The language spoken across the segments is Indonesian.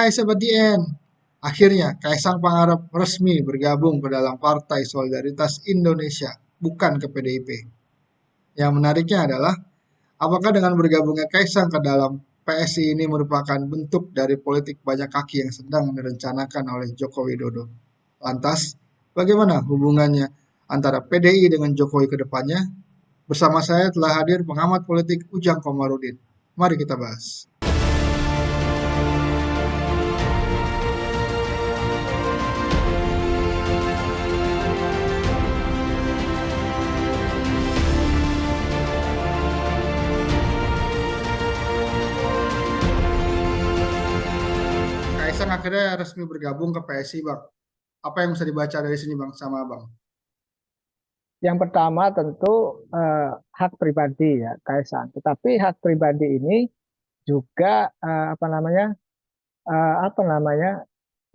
Hai Sobat DN, akhirnya Kaisang Pangarep resmi bergabung ke dalam Partai Solidaritas Indonesia, bukan ke PDIP. Yang menariknya adalah, apakah dengan bergabungnya Kaisang ke dalam PSI ini merupakan bentuk dari politik banyak kaki yang sedang direncanakan oleh Joko Widodo? Lantas, bagaimana hubungannya antara PDI dengan Jokowi ke depannya? Bersama saya telah hadir pengamat politik Ujang Komarudin. Mari kita bahas. Kaisang akhirnya resmi bergabung ke PSI, Bang. Apa yang bisa dibaca dari sini, Bang, sama Bang? Yang pertama tentu hak pribadi ya Kaisang. Tetapi hak pribadi ini juga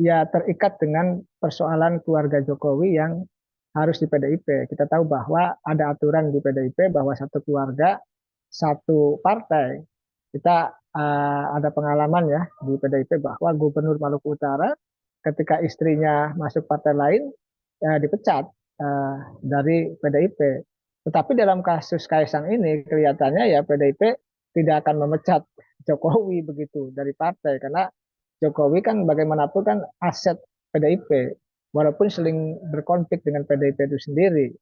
ya terikat dengan persoalan keluarga Jokowi yang harus di PDIP. Kita tahu bahwa ada aturan di PDIP bahwa satu keluarga satu partai. Kita ada pengalaman ya di PDIP bahwa Gubernur Maluku Utara ketika istrinya masuk partai lain dipecat dari PDIP. Tetapi dalam kasus Kaisang ini kelihatannya ya PDIP tidak akan memecat Jokowi begitu dari partai karena Jokowi kan bagaimanapun kan aset PDIP walaupun sering berkonflik dengan PDIP itu sendiri.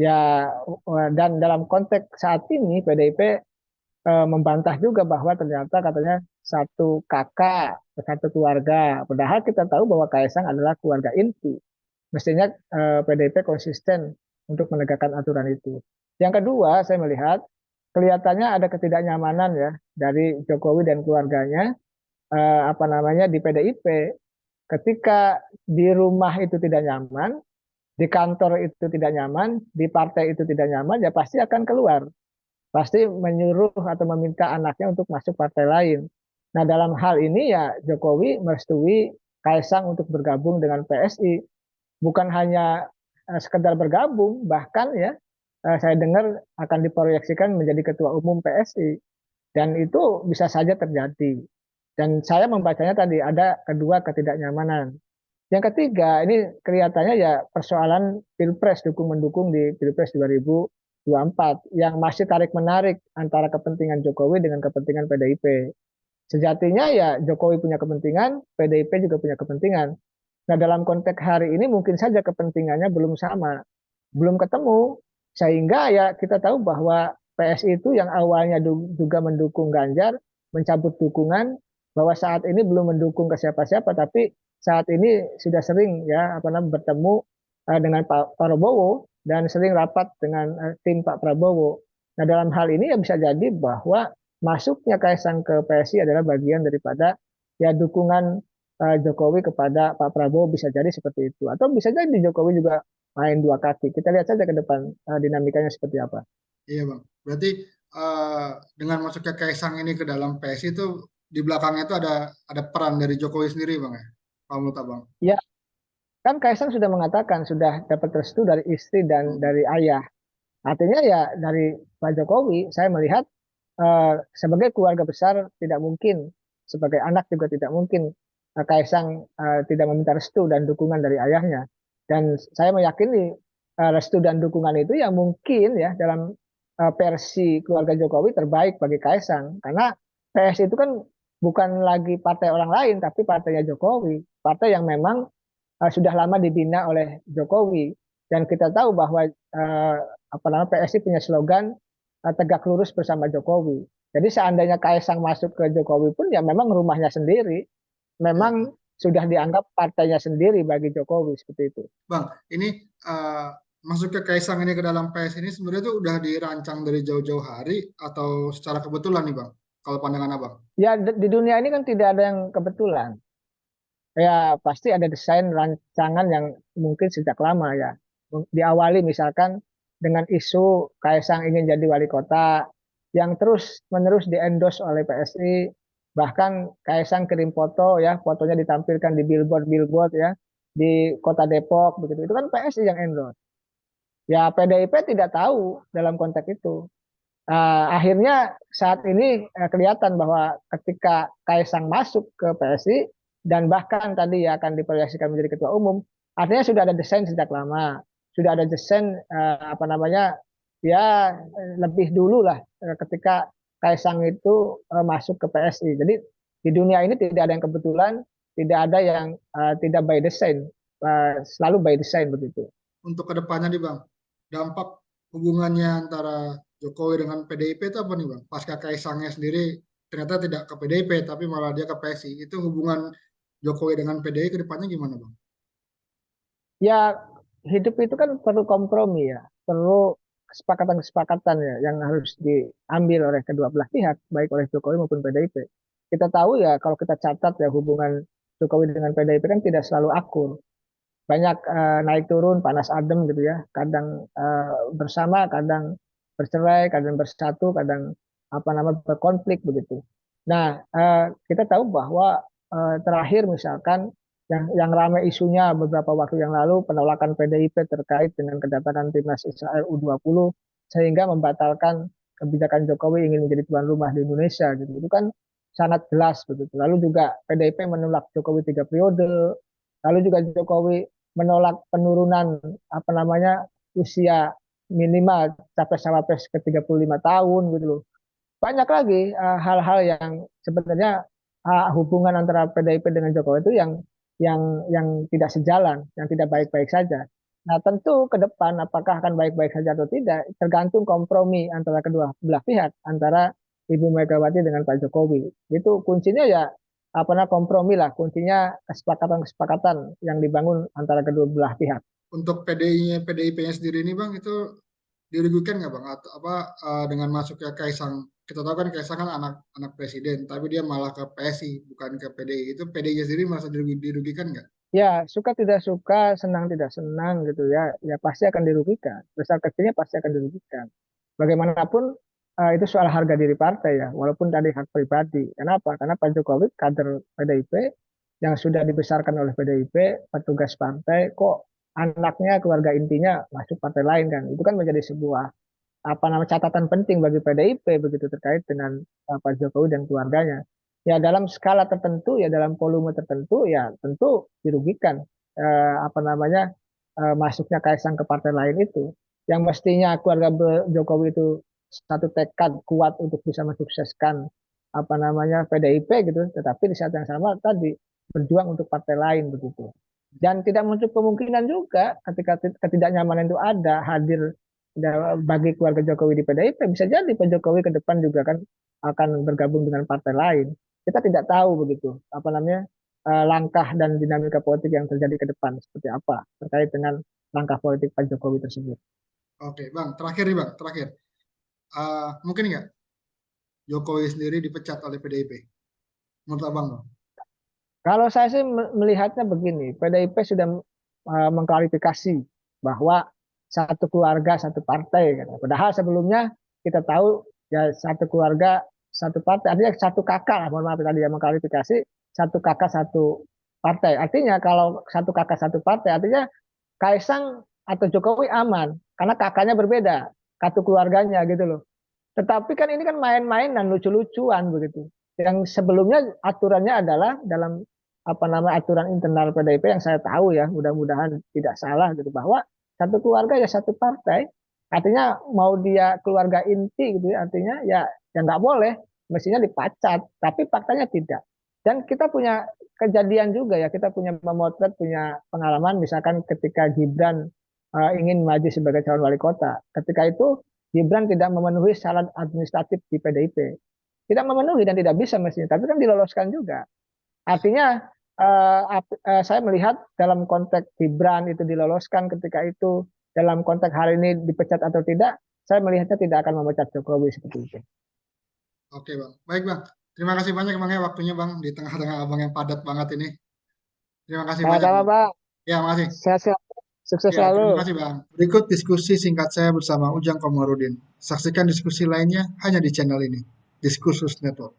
Ya dan dalam konteks saat ini PDIP membantah juga bahwa ternyata katanya satu kakak, satu keluarga. Padahal kita tahu bahwa Kaisang adalah keluarga inti. Mestinya PDIP konsisten untuk menegakkan aturan itu. Yang kedua, saya melihat kelihatannya ada ketidaknyamanan ya dari Jokowi dan keluarganya di PDIP. Ketika di rumah itu tidak nyaman, di kantor itu tidak nyaman, di partai itu tidak nyaman, ya pasti akan keluar. Pasti menyuruh atau meminta anaknya untuk masuk partai lain. Nah, dalam hal ini ya Jokowi merestui Kaisang untuk bergabung dengan PSI. Bukan hanya sekedar bergabung, bahkan ya saya dengar akan diproyeksikan menjadi ketua umum PSI. Dan itu bisa saja terjadi. Dan saya membacanya tadi ada kedua ketidaknyamanan. Yang ketiga, ini kelihatannya ya persoalan Pilpres dukung-mendukung di Pilpres 2024 yang masih tarik-menarik antara kepentingan Jokowi dengan kepentingan PDIP. Sejatinya ya Jokowi punya kepentingan, PDIP juga punya kepentingan. Nah, dalam konteks hari ini mungkin saja kepentingannya belum sama, belum ketemu, sehingga ya kita tahu bahwa PSI itu yang awalnya juga mendukung Ganjar, mencabut dukungan, bahwa saat ini belum mendukung ke siapa-siapa, tapi saat ini sudah sering ya bertemu dengan Pak Prabowo dan sering rapat dengan tim Pak Prabowo. Nah, dalam hal ini ya bisa jadi bahwa masuknya Kaisang ke PSI adalah bagian daripada ya dukungan Jokowi kepada Pak Prabowo, bisa jadi seperti itu. Atau bisa jadi Jokowi juga main dua kaki. Kita lihat saja ke depan dinamikanya seperti apa. Iya, Bang. Berarti dengan masuknya Kaisang ini ke dalam PSI itu di belakangnya itu ada peran dari Jokowi sendiri, Bang ya. Kalau menurut Abang. Ya, kan Kaisang sudah mengatakan sudah dapat restu dari istri dan dari ayah. Artinya ya dari Pak Jokowi, saya melihat sebagai keluarga besar tidak mungkin, sebagai anak juga tidak mungkin Kaisang tidak meminta restu dan dukungan dari ayahnya. Dan saya meyakini restu dan dukungan itu yang mungkin ya dalam versi keluarga Jokowi terbaik bagi Kaisang. Karena PS itu kan bukan lagi partai orang lain, tapi partainya Jokowi. Partai yang memang sudah lama dibina oleh Jokowi. Dan kita tahu bahwa PSI punya slogan tegak lurus bersama Jokowi. Jadi seandainya Kaisang masuk ke Jokowi pun ya memang rumahnya sendiri, Iya. memang sudah dianggap partainya sendiri bagi Jokowi seperti itu. Bang, ini masuk ke Kaisang ini ke dalam PS ini sebenarnya itu udah dirancang dari jauh-jauh hari atau secara kebetulan nih, Bang? Kalau pandangan Abang. Ya di dunia ini kan tidak ada yang kebetulan. Ya pasti ada desain rancangan yang mungkin sejak lama ya. Diawali misalkan dengan isu Kaisang ingin jadi wali kota yang terus menerus di-endorse oleh PSI. Bahkan Kaisang kirim foto ya, fotonya ditampilkan di billboard-billboard ya di Kota Depok begitu. Itu kan PSI yang endorse. Ya PDIP tidak tahu dalam konteks itu. Akhirnya saat ini kelihatan bahwa ketika Kaisang masuk ke PSI, dan bahkan tadi ya akan diproyeksikan menjadi ketua umum, artinya sudah ada desain sejak lama, sudah ada desain apa namanya ya lebih dulu lah ketika Kaisang itu masuk ke PSI. Jadi di dunia ini tidak ada yang kebetulan, tidak ada yang tidak by design, selalu by design begitu. Untuk kedepannya nih Bang, dampak hubungannya antara Jokowi dengan PDIP itu apa nih Bang? Pasca Kaisangnya sendiri ternyata tidak ke PDIP tapi malah dia ke PSI. Itu hubungan Jokowi dengan PDI ke depannya gimana Bang? Ya hidup itu kan perlu kompromi ya, perlu kesepakatan-kesepakatan ya yang harus diambil oleh kedua belah pihak, baik oleh Jokowi maupun PDIP. Kita tahu ya kalau kita catat ya hubungan Jokowi dengan PDIP kan tidak selalu akur. Banyak naik turun, panas adem gitu ya. Kadang bersama, kadang bercerai, kadang bersatu, kadang apa namanya berkonflik begitu. Nah, kita tahu bahwa terakhir misalkan yang ramai isunya beberapa waktu yang lalu penolakan PDIP terkait dengan kedatangan timnas Israel U20 sehingga membatalkan kebijakan Jokowi ingin menjadi tuan rumah di Indonesia gitu. Itu kan sangat jelas begitu. Lalu juga PDIP menolak Jokowi 3 periode. Lalu juga Jokowi menolak penurunan apa namanya usia minimal capres-cawapres ke 35 tahun gitu loh. Banyak lagi hal-hal yang sebenarnya hubungan antara PDIP dengan Jokowi itu yang tidak sejalan, yang tidak baik-baik saja. Nah, tentu ke depan apakah akan baik-baik saja atau tidak tergantung kompromi antara kedua belah pihak, antara Ibu Megawati dengan Pak Jokowi. Itu kuncinya ya apa namanya kompromi lah, kuncinya kesepakatan-kesepakatan yang dibangun antara kedua belah pihak. Untuk PDIP-nya sendiri ini Bang itu dirugikan nggak Bang? Atau apa dengan masuknya Kaisang? Kita tahu kan Kaisang kan anak presiden, tapi dia malah ke PSI bukan ke PDI. Itu PDI-nya sendiri merasa dirugikan nggak? Ya, suka tidak suka, senang tidak senang gitu ya, ya pasti akan dirugikan. Besar kecilnya pasti akan dirugikan. Bagaimanapun itu soal harga diri partai ya, walaupun tadi hak pribadi. Kenapa? Karena Pak Jokowi kader PDIP yang sudah dibesarkan oleh PDIP, petugas partai, kok anaknya, keluarga intinya masuk partai lain kan? Itu kan menjadi sebuah apa namanya catatan penting bagi PDIP begitu terkait dengan Pak Jokowi dan keluarganya. Ya dalam skala tertentu ya dalam volume tertentu ya tentu dirugikan apa namanya masuknya Kaisang ke partai lain itu. Yang mestinya keluarga Jokowi itu satu tekad kuat untuk bisa mensukseskan apa namanya PDIP gitu, tetapi di saat yang sama tadi berjuang untuk partai lain begitu. Dan tidak menutup kemungkinan juga ketika ketidaknyamanan itu ada hadir bagi keluarga Jokowi di PDIP bisa jadi Pak Jokowi ke depan juga kan akan bergabung dengan partai lain. Kita tidak tahu begitu apa namanya langkah dan dinamika politik yang terjadi ke depan seperti apa terkait dengan langkah politik Pak Jokowi tersebut. Oke Bang, terakhir nih Bang, terakhir. Mungkin nggak Jokowi sendiri dipecat oleh PDIP? Menurut Abang Bang? Kalau saya sih melihatnya begini, PDIP sudah mengklarifikasi bahwa satu keluarga satu partai. Gitu. Padahal sebelumnya kita tahu ya satu keluarga satu partai, artinya satu kakak lah, mohon maaf tadi yang mengklarifikasi satu kakak satu partai. Artinya kalau satu kakak satu partai, artinya Kaisang atau Jokowi aman karena kakaknya berbeda, satu keluarganya gitu loh. Tetapi kan ini kan main-main dan lucu-lucuan begitu. Yang sebelumnya aturannya adalah dalam apa nama aturan internal PDIP yang saya tahu ya, mudah-mudahan tidak salah gitu bahwa satu keluarga ya satu partai. Artinya mau dia keluarga inti gitu ya, artinya ya nggak boleh, mestinya dipacat. Tapi faktanya tidak. Dan kita punya kejadian juga ya, kita punya memotret, punya pengalaman misalkan ketika Gibran ingin maju sebagai calon wali kota. Ketika itu Gibran tidak memenuhi syarat administratif di PDIP. Tidak memenuhi dan tidak bisa mestinya, tapi kan diloloskan juga. Artinya saya melihat dalam konteks Gibran itu diloloskan ketika itu, dalam konteks hari ini dipecat atau tidak, saya melihatnya tidak akan memecat Jokowi seperti itu. Oke Bang, baik Bang. Terima kasih banyak Bang ya waktunya Bang di tengah-tengah Abang yang padat banget ini. Terima kasih banyak Sama-sama Bang. Pak, Ya, makasih. sehat-sehat, sukses Ya, terima selalu. kasih Bang. Berikut diskusi singkat saya bersama Ujang Komarudin. Saksikan diskusi lainnya hanya di channel ini, Diskursus Network.